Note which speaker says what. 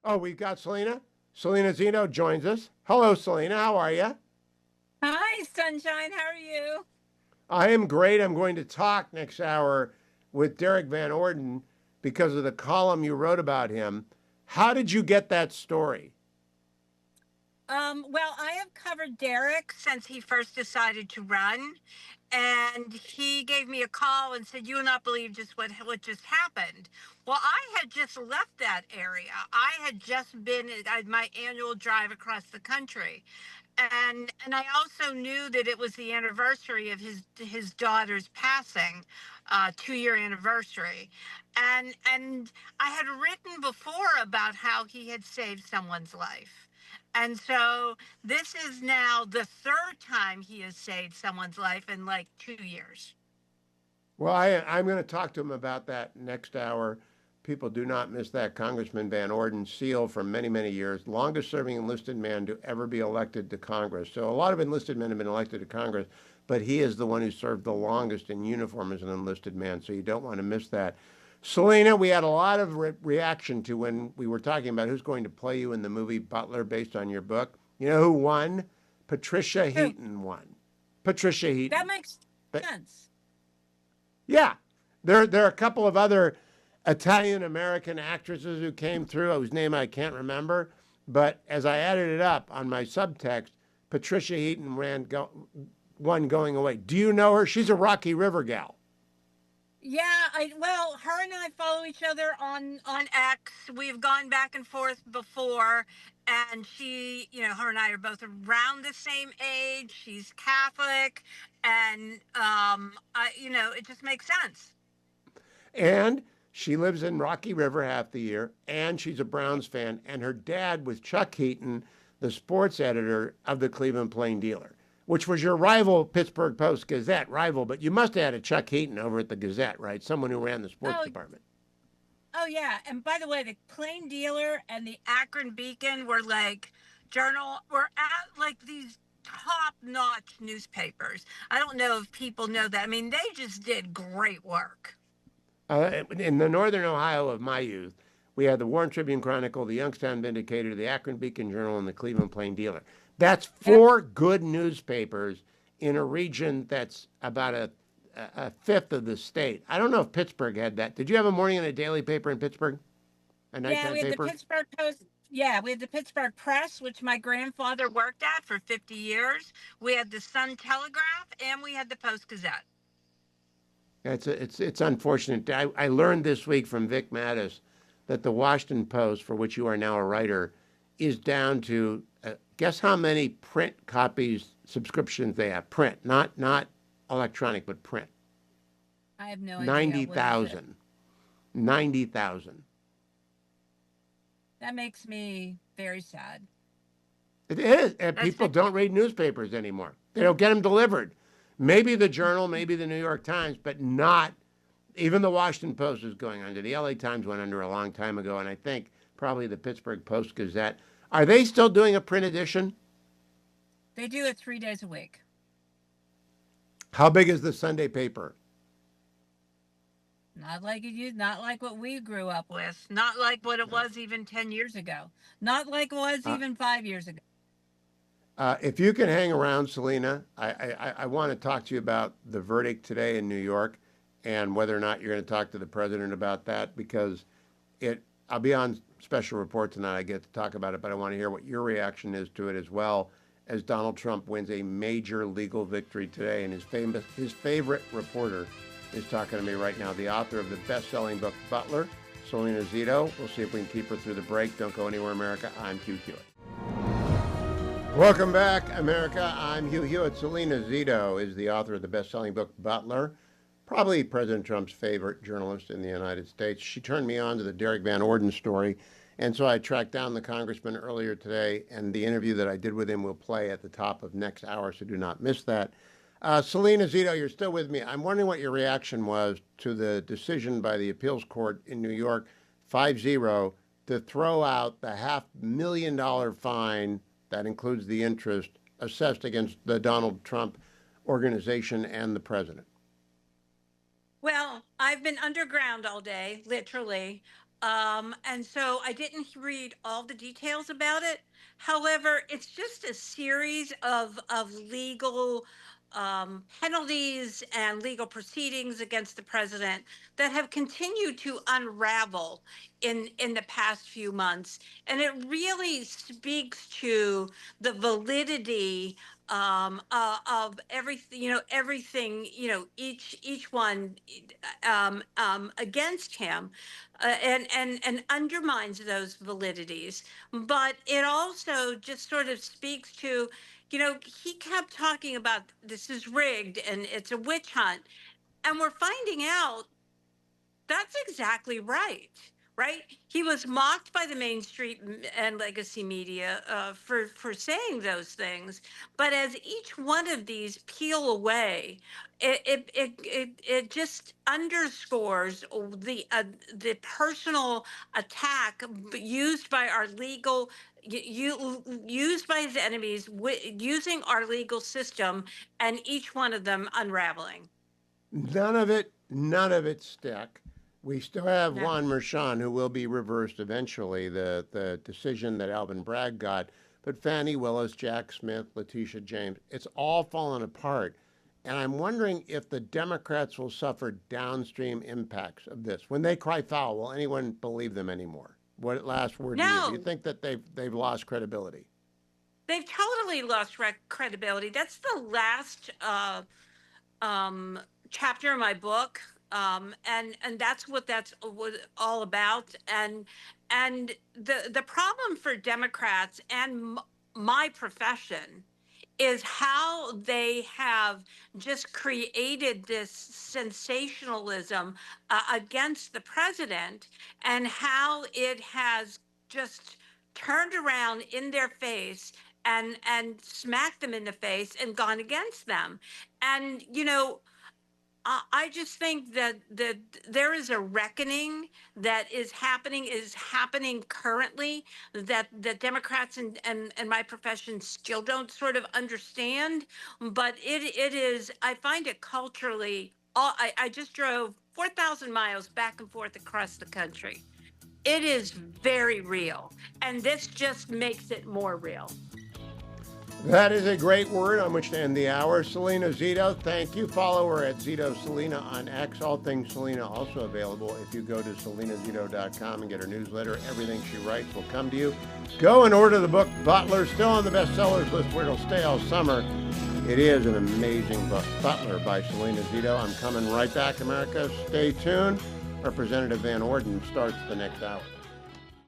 Speaker 1: Oh, we've got Salena. Salena Zito joins us. Hello, Salena. How are you?
Speaker 2: Hi, Sunshine. How are you?
Speaker 1: I am great. I'm going to talk next hour with Derek Van Orden because of the column you wrote about him. How did you get that story?
Speaker 2: Well, I have covered Derek since he first decided to run, and he gave me a call and said, "You will not believe just what just happened." Well, I had just left that area. I had just been at my annual drive across the country, and I also knew that it was the anniversary of his daughter's passing, 2 year anniversary, and I had written before about how he had saved someone's life. And so this is now the third time he has saved someone's life in like 2 years.
Speaker 1: Well, I'm going to talk to him about that next hour. People do not miss that. Congressman Van Orden, SEAL for many, many years, longest serving enlisted man to ever be elected to Congress. So a lot of enlisted men have been elected to Congress, but he is the one who served the longest in uniform as an enlisted man. So you don't want to miss that. Selena, we had a lot of reaction to when we were talking about who's going to play you in the movie Butler based on your book. You know who won? Patricia
Speaker 2: True.
Speaker 1: Heaton won. Patricia
Speaker 2: That
Speaker 1: Heaton.
Speaker 2: makes
Speaker 1: But
Speaker 2: sense.
Speaker 1: yeah, there are a couple of other Italian American actresses who came through whose name I can't remember. But as I added it up on my subtext, Patricia Heaton one going away. Do you know her? She's a Rocky River gal.
Speaker 2: Yeah, well, her and I follow each other on X. We've gone back and forth before, and her and I are both around the same age. She's Catholic, and it just makes sense.
Speaker 1: And she lives in Rocky River half the year, and she's a Browns fan. And her dad was Chuck Heaton, the sports editor of the Cleveland Plain Dealer, which was your rival Pittsburgh Post Gazette rival. But you must have had a Chuck Heaton over at the Gazette, right? Someone who ran the sports
Speaker 2: Oh,
Speaker 1: department.
Speaker 2: oh yeah. And by the way, the Plain Dealer and the Akron Beacon were at like these top-notch newspapers. I don't know if people know that. I mean, they just did great work.
Speaker 1: In the northern Ohio of my youth, we had the Warren Tribune Chronicle, the Youngstown Vindicator, the Akron Beacon Journal, and the Cleveland Plain Dealer. That's
Speaker 2: Yep.
Speaker 1: four good newspapers in a region that's about a fifth of the state. I don't know if Pittsburgh had that. Did you have a morning and a daily paper in Pittsburgh? A
Speaker 2: Yeah,
Speaker 1: nighttime
Speaker 2: we had the
Speaker 1: paper?
Speaker 2: Pittsburgh Post. Yeah, we had the Pittsburgh Press, which my grandfather worked at for 50 years. We had the Sun Telegraph, and we had the Post Gazette.
Speaker 1: It's unfortunate. I learned this week from Vic Mattis that the Washington Post, for which you are now a writer, is down to guess how many print copies subscriptions they have. Print, not electronic, but print.
Speaker 2: I have no idea.
Speaker 1: Ninety
Speaker 2: What is it?
Speaker 1: thousand. 90,000.
Speaker 2: That makes me very sad.
Speaker 1: It is, and
Speaker 2: That's
Speaker 1: people don't read newspapers anymore. They don't get them delivered. Maybe the Journal, maybe the New York Times, but not even the Washington Post is going under. The LA Times went under a long time ago, and I think probably the Pittsburgh Post Gazette. Are they still doing a print edition?
Speaker 2: They do it 3 days a week.
Speaker 1: How big is the Sunday paper?
Speaker 2: Not like what we grew up with. Not like what it
Speaker 1: No.
Speaker 2: was even 10 years ago. Not like it was
Speaker 1: Uh,
Speaker 2: even 5 years ago.
Speaker 1: if you can hang around, Selena, I want to talk to you about the verdict today in New York and whether or not you're going to talk to the president about that because I'll be on special report tonight. I get to talk about it, but I want to hear what your reaction is to it as well as Donald Trump wins a major legal victory today. And his favorite reporter is talking to me right now, the author of the best-selling book, Butler, Salena Zito. We'll see if we can keep her through the break. Don't go anywhere, America. I'm Hugh Hewitt. Welcome back, America. I'm Hugh Hewitt. Salena Zito is the author of the best-selling book, Butler, probably President Trump's favorite journalist in the United States. She turned me on to the Derek Van Orden story, and so I tracked down the congressman earlier today, and the interview that I did with him will play at the top of next hour, so do not miss that. Salena Zito, you're still with me. I'm wondering what your reaction was to the decision by the appeals court in New York, 5-0, to throw out the $500,000 fine that includes the interest assessed against the Donald Trump organization and the president.
Speaker 2: Well, I've been underground all day, literally. And so I didn't read all the details about it. However, it's just a series of legal penalties and legal proceedings against the president that have continued to unravel in the past few months, and it really speaks to the validity of everything, each one against him, and undermines those validities. But it also just sort of speaks to, he kept talking about this is rigged and it's a witch hunt, and we're finding out that's exactly right. Right? He was mocked by the mainstream and legacy media for saying those things. But as each one of these peel away, it just underscores the personal attack used by our legal used by his enemies, using our legal system, and each one of them unraveling.
Speaker 1: None of it stuck. We still have
Speaker 2: No.
Speaker 1: Juan Merchan, who will be reversed eventually, the decision that Alvin Bragg got. But Fannie Willis, Jack Smith, Letitia James, it's all fallen apart. And I'm wondering if the Democrats will suffer downstream impacts of this. When they cry foul, will anyone believe them anymore? What last word to you? Do you
Speaker 2: No.
Speaker 1: think that they've lost credibility?
Speaker 2: They've totally lost credibility. That's the last um, chapter in my book, and that's what that's all about. And the problem for Democrats and my profession is how they have just created this sensationalism against the president, and how it has just turned around in their face and smacked them in the face and gone against them. And I just think that there is a reckoning that is happening currently, that the Democrats and my profession still don't sort of understand. But it is, I find it culturally. I just drove 4,000 miles back and forth across the country. It is very real, and this just makes it more real.
Speaker 1: That is a great word on which to end the hour. Salena Zito, thank you. Follow her at Zito Salena on X. All things Salena also available if you go to salenazito.com and get her newsletter. Everything she writes will come to you. Go and order the book Butler, still on the bestsellers list where it'll stay all summer. It is an amazing book, Butler by Salena Zito. I'm coming right back, America. Stay tuned. Representative Van Orden starts the next hour.